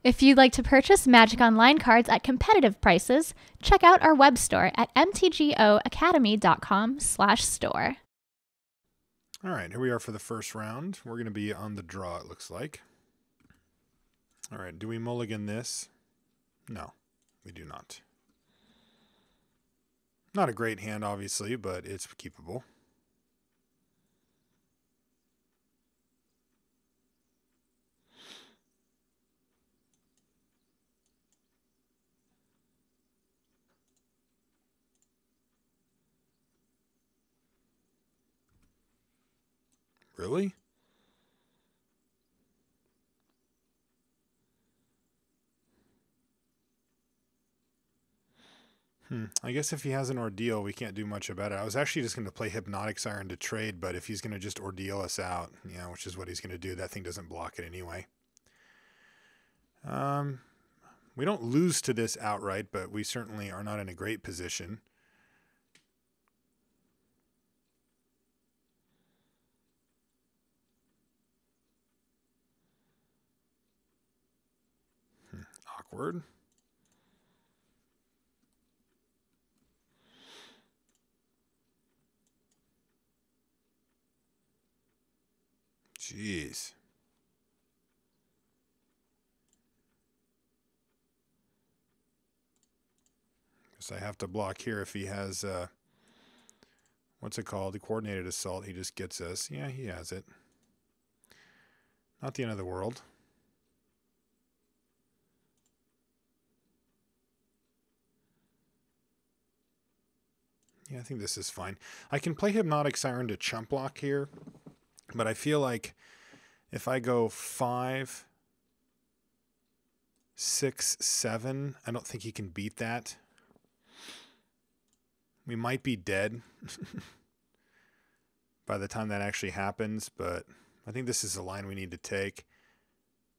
If you'd like to purchase Magic Online cards at competitive prices, check out our web store at mtgoacademy.com/store. All right, here we are for the first round. We're going to be on the draw, it looks like. All right, do we mulligan this? No, we do not. Not a great hand, obviously, but it's keepable. Really? I guess if he has an ordeal, we can't do much about it. I was actually just going to play Hypnotic Siren to trade, but if he's going to just ordeal us out, which is what he's going to do, that thing doesn't block it anyway. We don't lose to this outright, but we certainly are not in a great position. Awkward. Jeez. Guess I have to block here if he has, what's it called? The coordinated assault. He just gets us. Yeah, he has it. Not the end of the world. Yeah, I think this is fine. I can play Hypnotic Siren to chump block here, but I feel like if I go 5, 6, 7, I don't think he can beat that. We might be dead by the time that actually happens, but I think this is the line we need to take.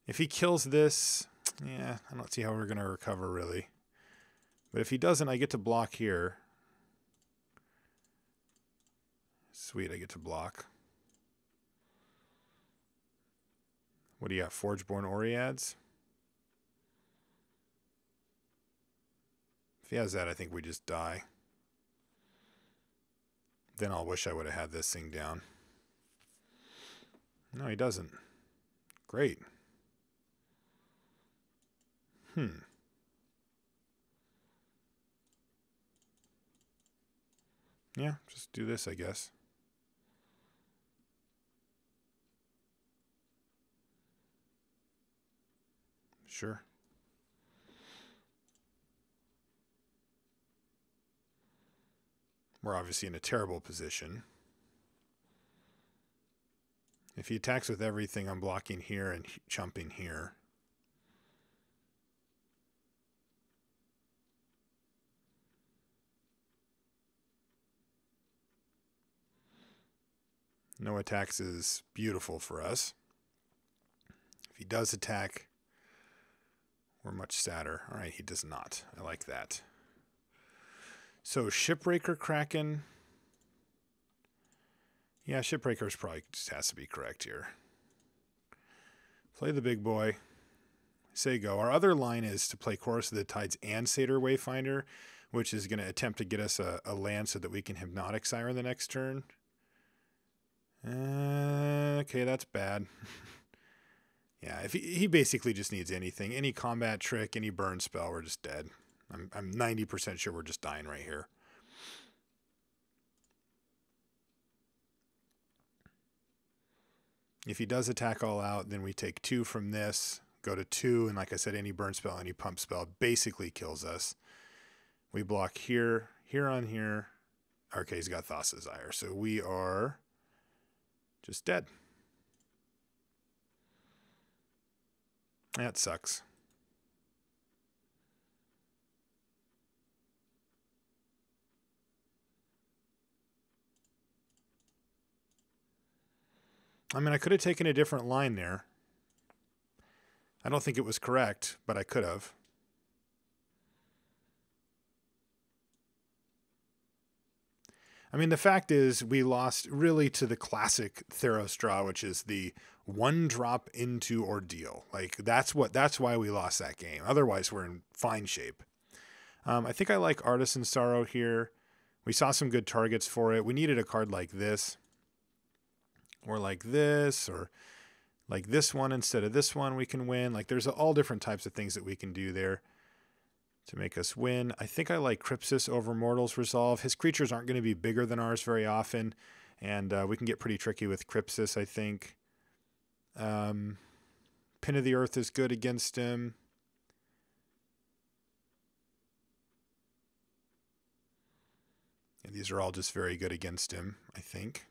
If he kills this, yeah, I don't see how we're going to recover really. But if he doesn't, I get to block here. Sweet, I get to block. What do you got? Forgeborn Oreads? If he has that, I think we just die. Then I'll wish I would have had this thing down. No, he doesn't. Great. Yeah, just do this, I guess. Sure. We're obviously in a terrible position. If he attacks with everything, I'm blocking here and chumping here. No attacks is beautiful for us. If he does attack, we're much sadder. All right, he does not. I like that. So Shipbreaker Kraken. Yeah, Shipbreaker's probably just has to be correct here. Play the big boy. Say go. Our other line is to play Chorus of the Tides and Satyr Wayfinder, which is going to attempt to get us a land so that we can Hypnotic Siren the next turn. Okay, that's bad. Yeah, if he basically just needs anything. Any combat trick, any burn spell, we're just dead. I'm 90% sure we're just dying right here. If he does attack all out, then we take 2 from this, go to 2, and like I said, any burn spell, any pump spell basically kills us. We block here, here on here. Okay, he's got Thoughts Desire, so we are just dead. That sucks. I mean, I could have taken a different line there. I don't think it was correct, but I could have. I mean, the fact is we lost really to the classic Theros draw, which is the 1-drop into Ordeal. Like that's why we lost that game. Otherwise, we're in fine shape. I think I like Artisan Sorrow here. We saw some good targets for it. We needed a card like this, or like this, or like this one instead of this one we can win. Like there's all different types of things that we can do there to make us win. I think I like Crypsis over Mortal's Resolve. His creatures aren't going to be bigger than ours very often, and we can get pretty tricky with Crypsis, I think. Pin of the Earth is good against him. And these are all just very good against him, I think.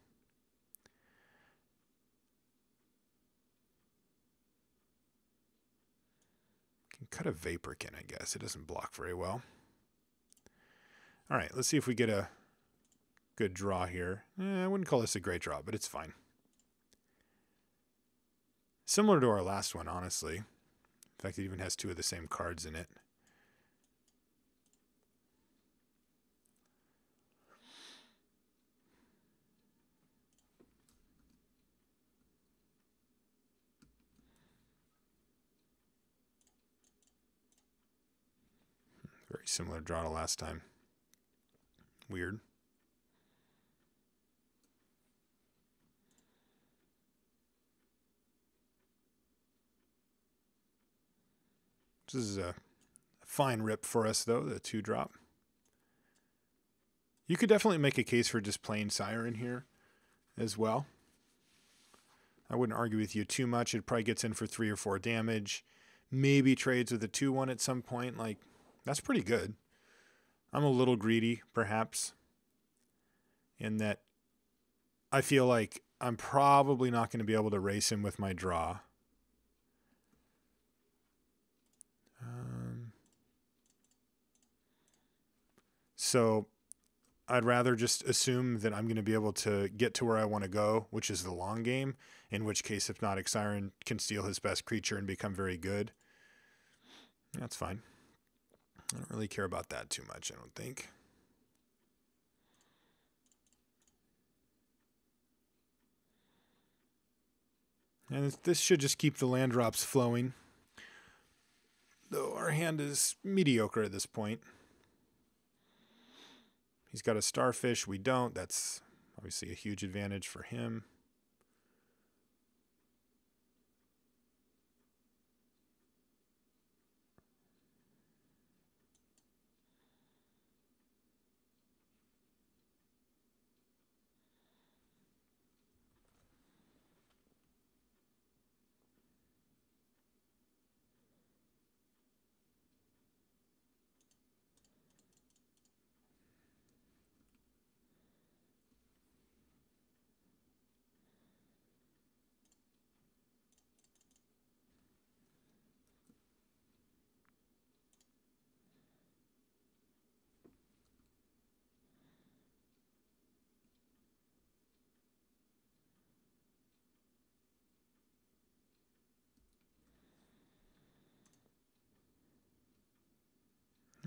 Cut a Vaporkin, I guess. It doesn't block very well. All right, let's see if we get a good draw here. I wouldn't call this a great draw, but it's fine. Similar to our last one, honestly. In fact, it even has 2 of the same cards in it. Very similar draw to last time. Weird. This is a fine rip for us, though, the 2-drop. You could definitely make a case for just playing Siren here as well. I wouldn't argue with you too much. It probably gets in for 3 or 4 damage. Maybe trades with a 2-1 at some point. Like, that's pretty good. I'm a little greedy, perhaps, in that I feel like I'm probably not going to be able to race him with my draw. So I'd rather just assume that I'm going to be able to get to where I want to go, which is the long game, in which case Hypnotic Siren can steal his best creature and become very good. That's fine. I don't really care about that too much, I don't think. And this should just keep the land drops flowing. Though our hand is mediocre at this point. He's got a Starfish, we don't. That's obviously a huge advantage for him.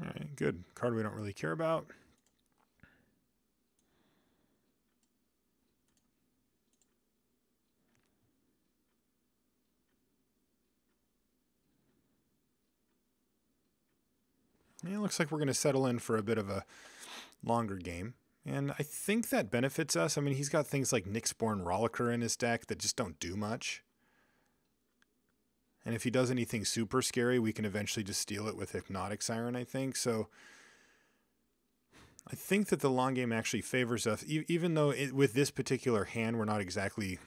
All right, good. Card we don't really care about. It looks like we're going to settle in for a bit of a longer game. And I think that benefits us. I mean, he's got things like Nyxborn Rollicker in his deck that just don't do much. And if he does anything super scary, we can eventually just steal it with Hypnotic Siren, I think. So I think that the long game actually favors us, even though with this particular hand, we're not exactly,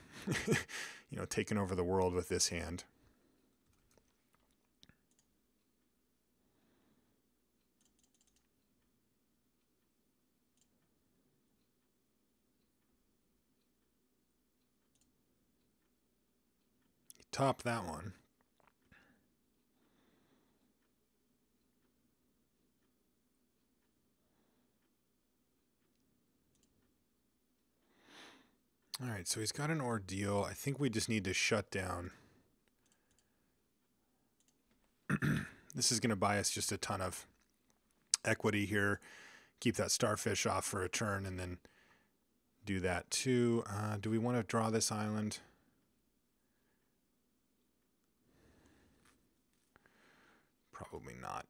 taking over the world with this hand. Top that one. All right, so he's got an Ordeal. I think we just need to shut down. This is going to buy us just a ton of equity here. Keep that Starfish off for a turn and then do that too. Do we want to draw this island? Probably not.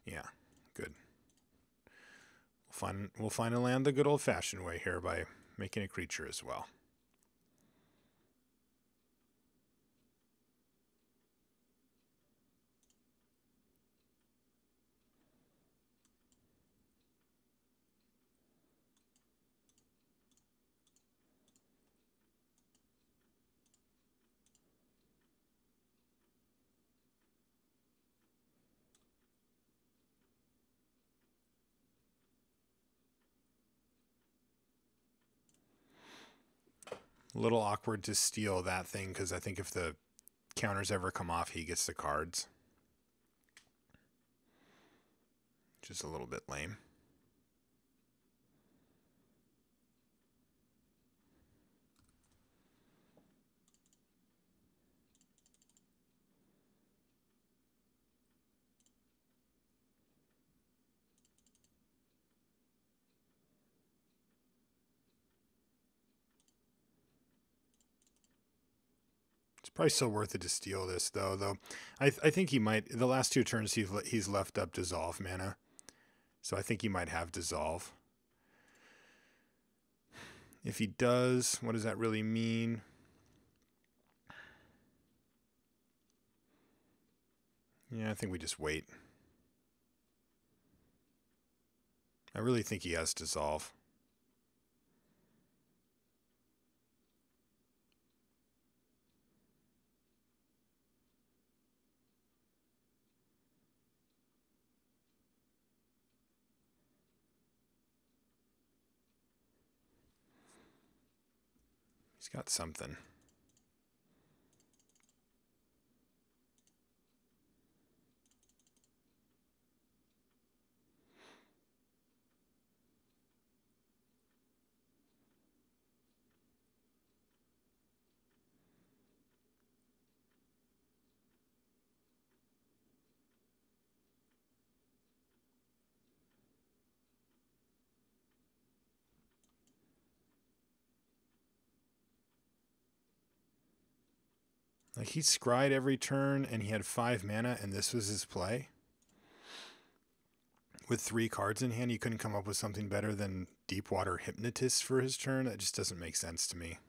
Yeah, good. We'll find a land the good old-fashioned way here by making a creature as well. A little awkward to steal that thing because I think if the counters ever come off, he gets the cards. Just a little bit lame. It's probably still worth it to steal this, though. I think he might. The last 2 turns, he's left up Dissolve mana. So I think he might have Dissolve. If he does, what does that really mean? Yeah, I think we just wait. I really think he has Dissolve. He's got something. Like, he scryed every turn, and he had 5 mana, and this was his play? With 3 cards in hand, he couldn't come up with something better than Deepwater Hypnotist for his turn? That just doesn't make sense to me.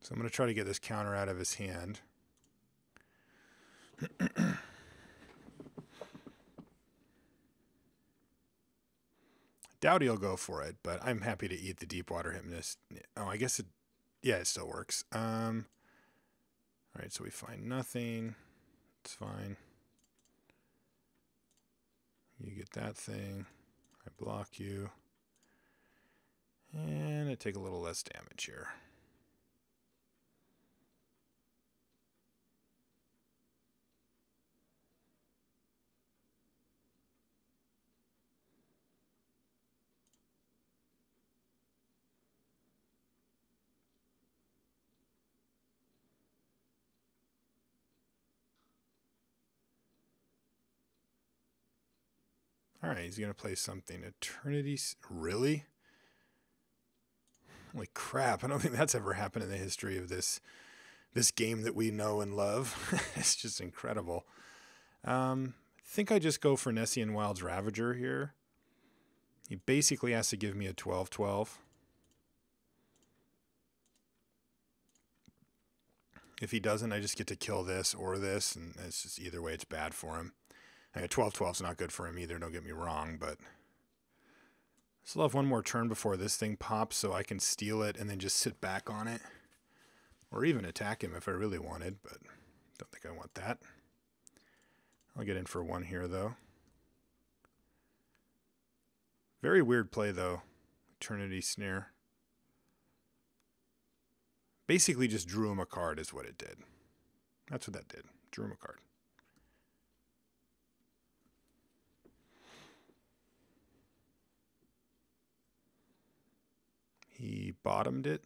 So I'm going to try to get this counter out of his hand. Doubt he'll go for it, but I'm happy to eat the Deepwater Hypnotist. Oh, I guess yeah, it still works. All right, so we find nothing. It's fine. You get that thing. I block you. And I take a little less damage here. All right, he's going to play something. Eternity. Really? Holy crap. I don't think that's ever happened in the history of this game that we know and love. It's just incredible. I think I just go for Nessian Wild's Ravager here. He basically has to give me a 12/12. If he doesn't, I just get to kill this or this, and it's just either way, it's bad for him. 12/12 is not good for him either, don't get me wrong, but I still have one more turn before this thing pops, so I can steal it and then just sit back on it. Or even attack him if I really wanted, but don't think I want that. I'll get in for 1 here, though. Very weird play, though. Eternity Snare. Basically just drew him a card is what it did. That's what that did. Drew him a card. bottomed it.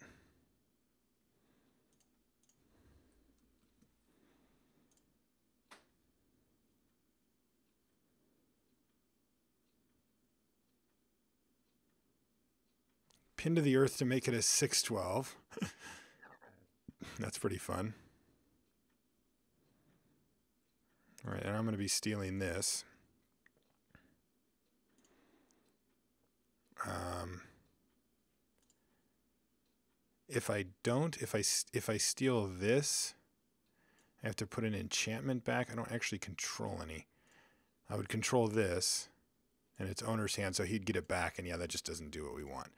Pinned to the earth to make it a 6/12. That's pretty fun. All right, and I'm going to be stealing this. If I don't, if I steal this, I have to put an enchantment back. I don't actually control any. I would control this in its owner's hand, so he'd get it back, and yeah, that just doesn't do what we want.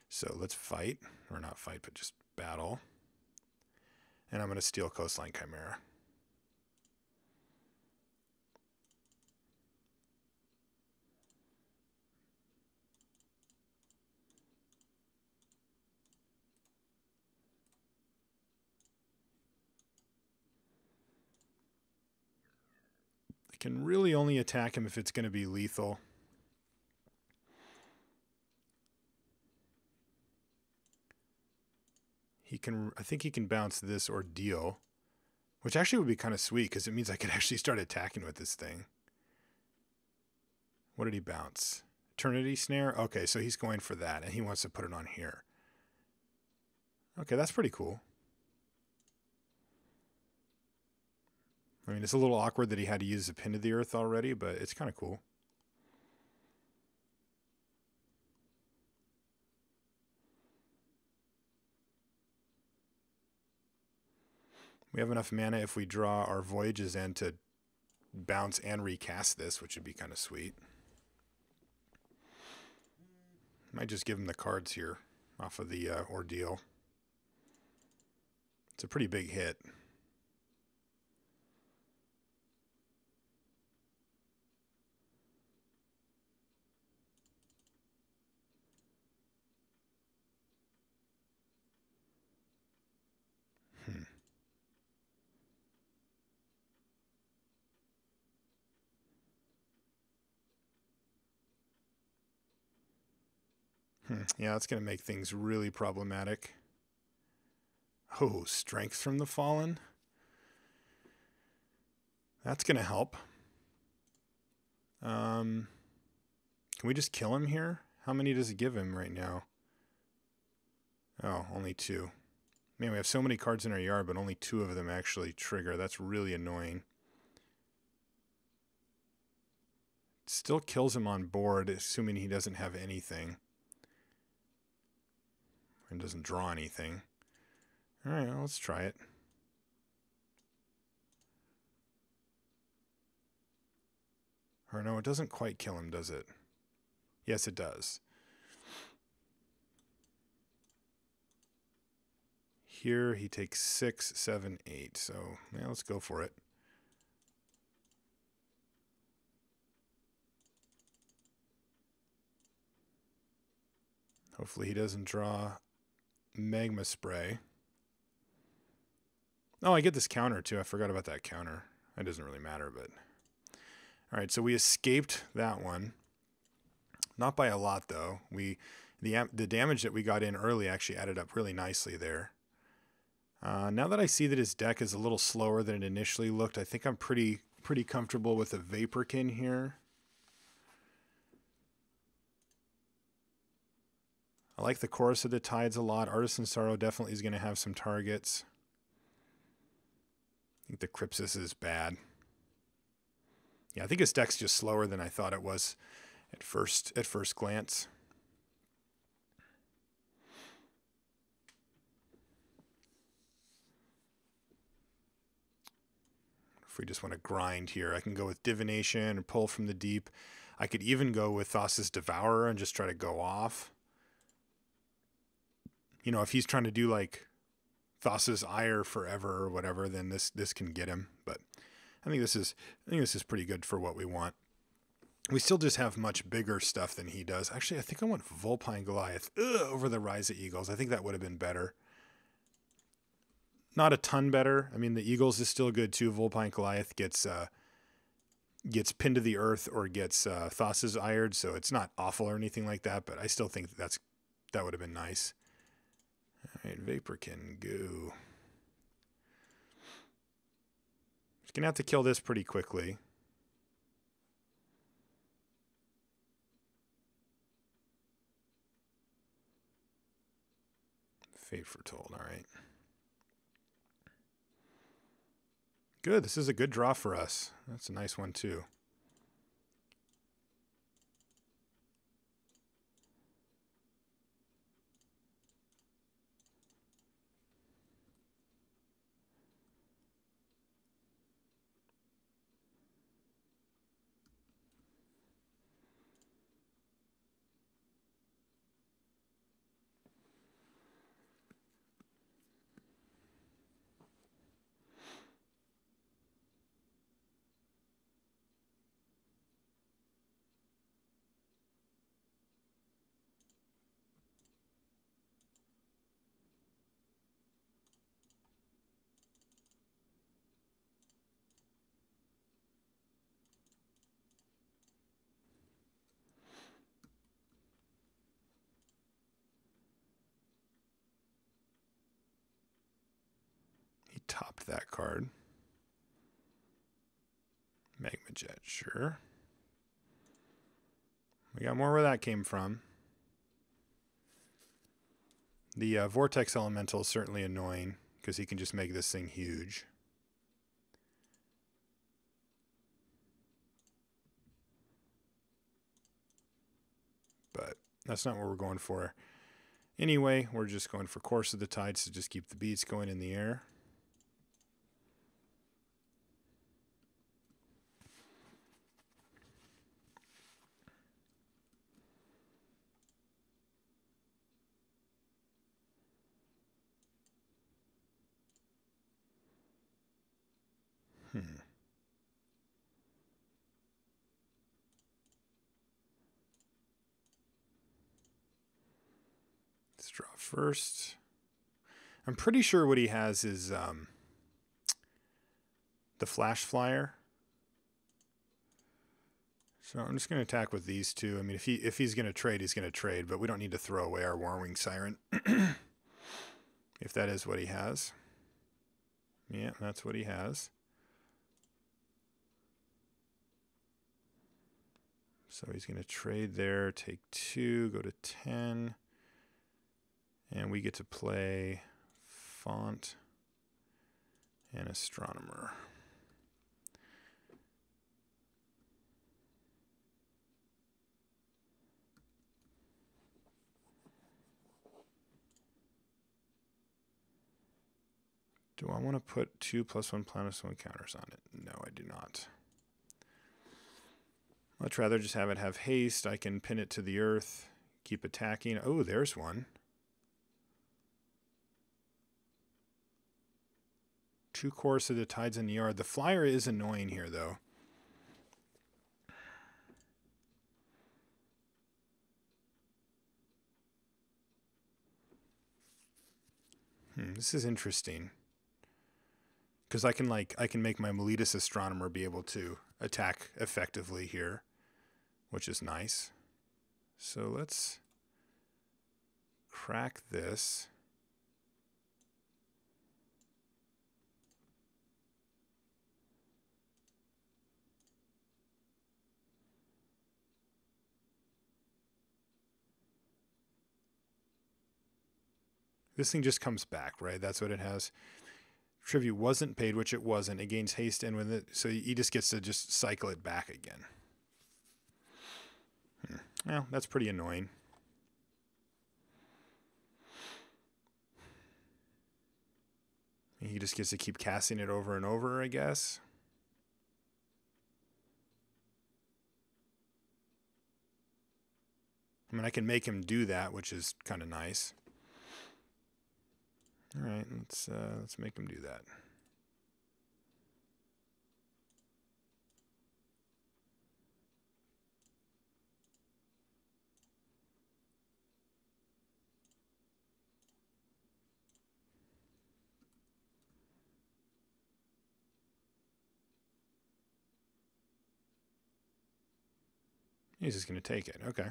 So let's fight, or not fight, but just battle. And I'm going to steal Coastline Chimera. I can really only attack him if it's going to be lethal. I think he can bounce this or deal, which actually would be kind of sweet because it means I could actually start attacking with this thing. What did he bounce? Eternity Snare? Okay, so he's going for that, and he wants to put it on here. Okay, that's pretty cool. I mean, it's a little awkward that he had to use the Pin to the Earth already, but it's kind of cool. We have enough mana if we draw our Voyage's End to bounce and recast this, which would be kind of sweet. Might just give him the cards here off of the Ordeal. It's a pretty big hit. Yeah, that's going to make things really problematic. Oh, Strength from the Fallen. That's going to help. Can we just kill him here? How many does it give him right now? Oh, only 2. Man, we have so many cards in our yard, but only 2 of them actually trigger. That's really annoying. It still kills him on board, assuming he doesn't have anything. And doesn't draw anything. Alright, well, let's try it. Or no, it doesn't quite kill him, does it? Yes, it does. Here he takes 6, 7, 8. So, yeah, let's go for it. Hopefully he doesn't draw Magma Spray. Oh, I get this counter too. I forgot about that counter. It doesn't really matter, but... Alright, so we escaped that one. Not by a lot, though. The damage that we got in early actually added up really nicely there. Now that I see that his deck is a little slower than it initially looked, I think I'm pretty comfortable with a Vaporkin here. I like the Chorus of the Tides a lot. Artisan Sorrow definitely is going to have some targets. I think the Crypsis is bad. Yeah, I think his deck's just slower than I thought it was at first glance. If we just want to grind here, I can go with Divination or Pull from the Deep. I could even go with Thassa's Devourer and just try to go off. You know, if he's trying to do like Thassa's Ire forever or whatever, then this can get him. But I think this is pretty good for what we want. We still just have much bigger stuff than he does. Actually, I think I want Vulpine Goliath over the Rise of Eagles. I think that would have been better. Not a ton better. I mean, the Eagles is still good too. Vulpine Goliath gets pinned to the earth or gets Thassa's Ired, so it's not awful or anything like that. But I still think that would have been nice. All right, Vaporkin, go. Just going to have to kill this pretty quickly. Fate Foretold, all right. Good, this is a good draw for us. That's a nice one too. He topped that card. Magma Jet, sure. We got more where that came from. The Vortex Elemental is certainly annoying because he can just make this thing huge. But that's not what we're going for. Anyway, we're just going for Course of the Tides to just keep the beats going in the air. Let's draw first. I'm pretty sure what he has is the Flash Flyer. So I'm just going to attack with these two. I mean, if he's going to trade, he's going to trade, but we don't need to throw away our Warwing Siren. If that is what he has. Yeah, that's what he has. So he's going to trade there, take 2, go to 10. And we get to play Font and Astronomer. Do I want to put 2+1 +1 counters on it? No, I do not. Much rather just have it have haste. I can pin it to the earth, keep attacking. Oh, there's one. 2 Course of the Tides in the yard. The flyer is annoying here, though. This is interesting. Because I can make my Meletus Astronomer be able to attack effectively here, which is nice. So let's crack this. This thing just comes back, right? That's what it has. Tribute wasn't paid, which it wasn't. It gains haste in with it, so he just gets to just cycle it back again. Well, that's pretty annoying. He just gets to keep casting it over and over, I guess. I mean, I can make him do that, which is kind of nice. All right, let's make him do that. He's just going to take it. Okay.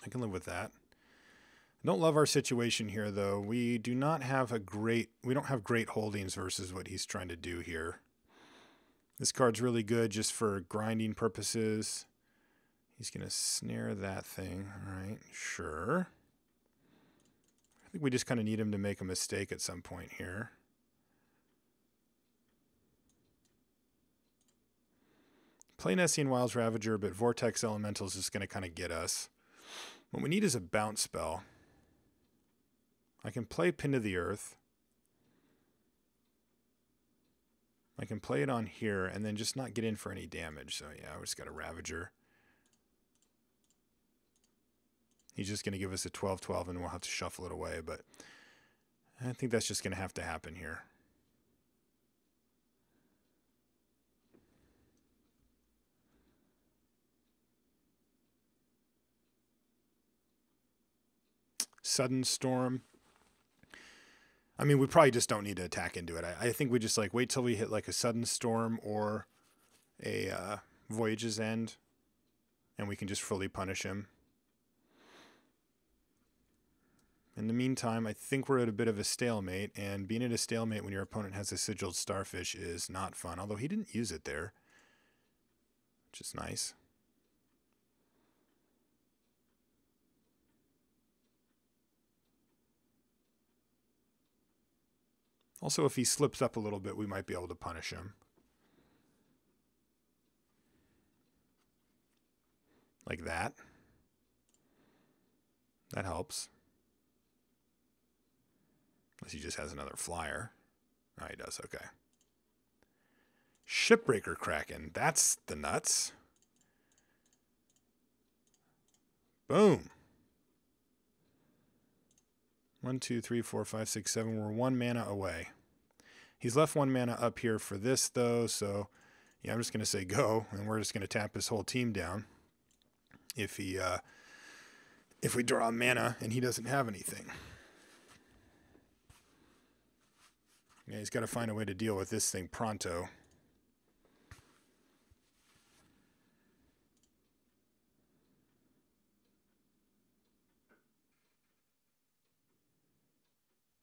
I can live with that. Don't love our situation here, though. We do not have we don't have great holdings versus what he's trying to do here. This card's really good just for grinding purposes. He's going to snare that thing. All right, sure. I think we just kind of need him to make a mistake at some point here. Play Nessian Wild's Ravager, but Vortex Elemental is just going to kind of get us. What we need is a bounce spell. I can play Pin to the Earth. I can play it on here and then just not get in for any damage. So yeah, we just got a Ravager. He's just going to give us a 12-12 and we'll have to shuffle it away. But I think that's just going to have to happen here. Sudden Storm. I mean, we probably just don't need to attack into it. I think we just like wait till we hit like a Sudden Storm or a Voyage's End, and we can just fully punish him. In the meantime, I think we're at a bit of a stalemate, and being at a stalemate when your opponent has a Sigiled Starfish is not fun, although he didn't use it there, which is nice. Also, if he slips up a little bit, we might be able to punish him. Like that. That helps. Unless he just has another flyer. Oh, he does. Okay. Shipbreaker Kraken. That's the nuts. Boom. 1, 2, 3, 4, 5, 6, 7. We're 1 mana away. He's left 1 mana up here for this, though. So, yeah, I'm just going to say go, and we're just going to tap his whole team down. If we draw mana and he doesn't have anything. Yeah, he's got to find a way to deal with this thing pronto.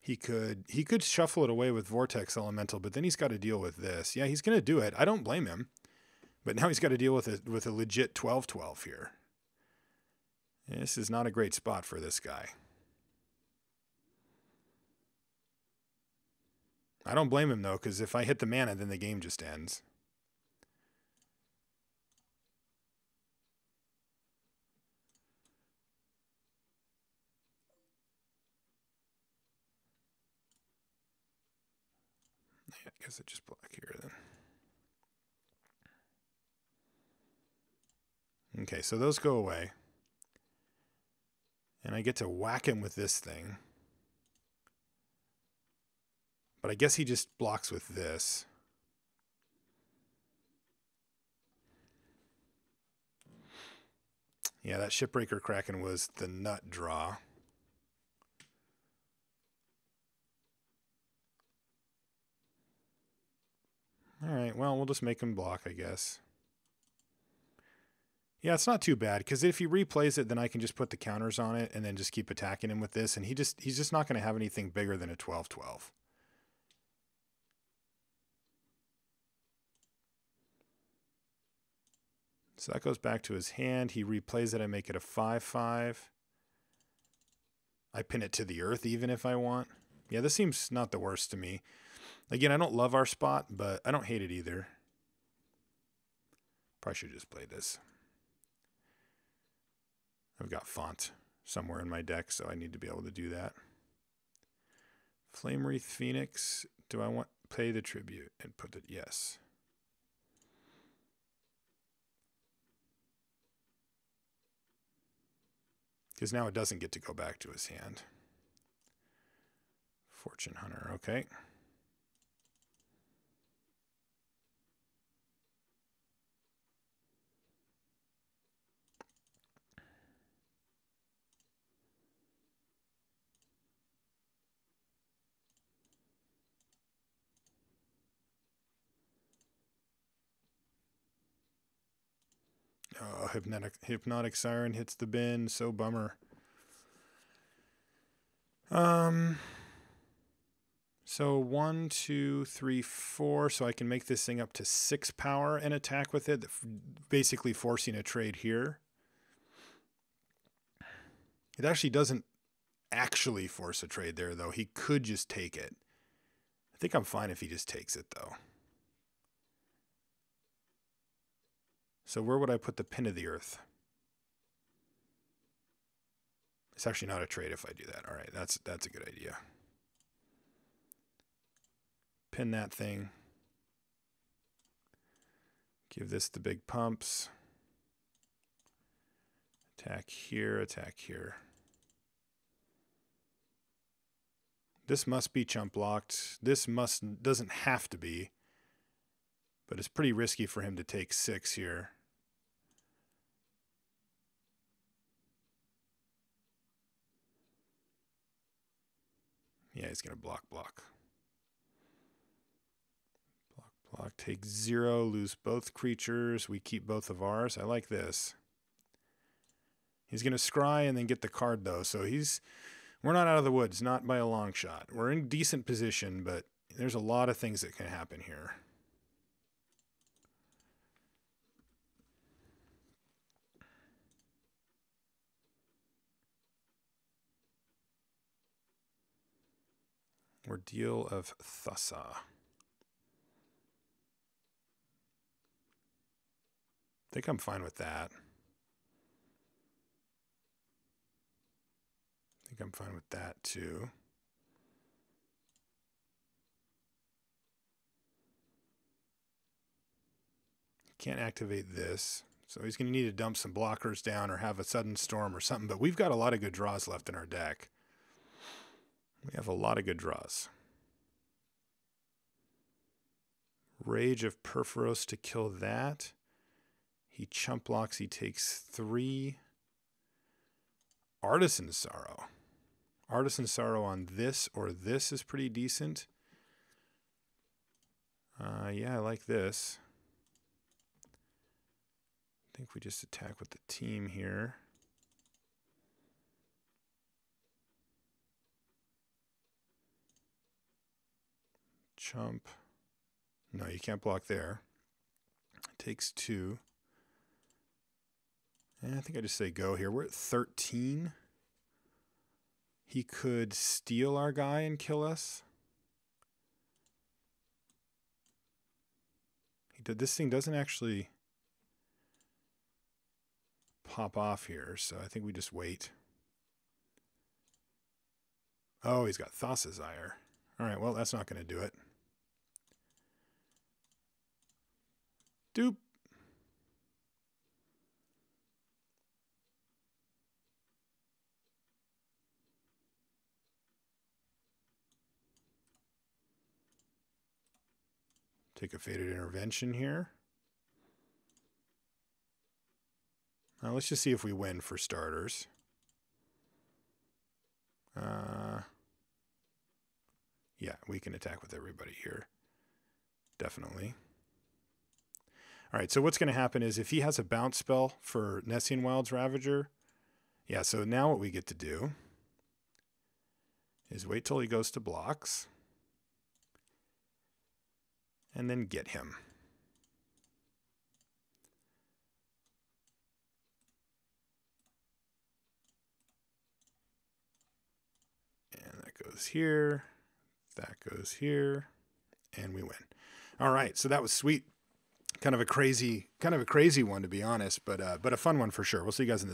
He could shuffle it away with Vortex Elemental, but then he's got to deal with this. Yeah, he's going to do it. I don't blame him. But now he's got to deal with a legit 12-12 here. This is not a great spot for this guy. I don't blame him, though, because if I hit the mana, then the game just ends. Yeah, I guess I just block here, then. Okay, so those go away. And I get to whack him with this thing. But I guess he just blocks with this. Yeah, that Shipbreaker Kraken was the nut draw. All right, well, we'll just make him block, I guess. Yeah, it's not too bad, because if he replays it, then I can just put the counters on it and then just keep attacking him with this, and he's just not going to have anything bigger than a 12-12. So that goes back to his hand. He replays it. I make it a 5-5. I pin it to the earth even if I want. Yeah, this seems not the worst to me. Again, I don't love our spot, but I don't hate it either. Probably should just play this. I've got font somewhere in my deck, so I need to be able to do that. Flame Wreath Phoenix. Do I want pay the tribute and put it? Yes. Because now it doesn't get to go back to his hand. Fortune Hunter, okay. Oh, Hypnotic Siren hits the bin. So bummer. So 1, 2, 3, 4. So I can make this thing up to 6 power and attack with it, basically forcing a trade here. It actually doesn't actually force a trade there, though. He could just take it. I think I'm fine if he just takes it, though. So where would I put the pin of the earth? It's actually not a trade if I do that. All right, that's a good idea. Pin that thing. Give this the big pumps. Attack here, attack here. This must be chump blocked. This doesn't have to be, but it's pretty risky for him to take 6 here. Yeah, he's going to block. Block, take 0, lose both creatures. We keep both of ours. I like this. He's going to scry and then get the card, though. So we're not out of the woods, not by a long shot. We're in decent position, but there's a lot of things that can happen here. Ordeal of Thassa. I think I'm fine with that. I think I'm fine with that too. Can't activate this. So he's going to need to dump some blockers down or have a sudden storm or something. But we've got a lot of good draws left in our deck. We have a lot of good draws. Rage of Perforos to kill that. He chump blocks. He takes 3. Artisan Sorrow. Artisan Sorrow on this or this is pretty decent. Yeah, I like this. I think we just attack with the team here. Chump. No, you can't block there. It takes 2. And I think I just say go here. We're at 13. He could steal our guy and kill us. This thing doesn't actually pop off here, so I think we just wait. Oh, he's got Thassa's Ire. All right, well, that's not going to do it. Doop. Take a Fated Intervention here. Now let's just see if we win for starters. Yeah, we can attack with everybody here. Definitely. All right, so what's going to happen is if he has a bounce spell for Nessian Wild's Ravager, yeah, so now what we get to do is wait till he goes to blocks and then get him. And that goes here, that goes here, and we win. All right, so that was sweet. Kind of a crazy one, to be honest, but a fun one for sure. We'll see you guys in the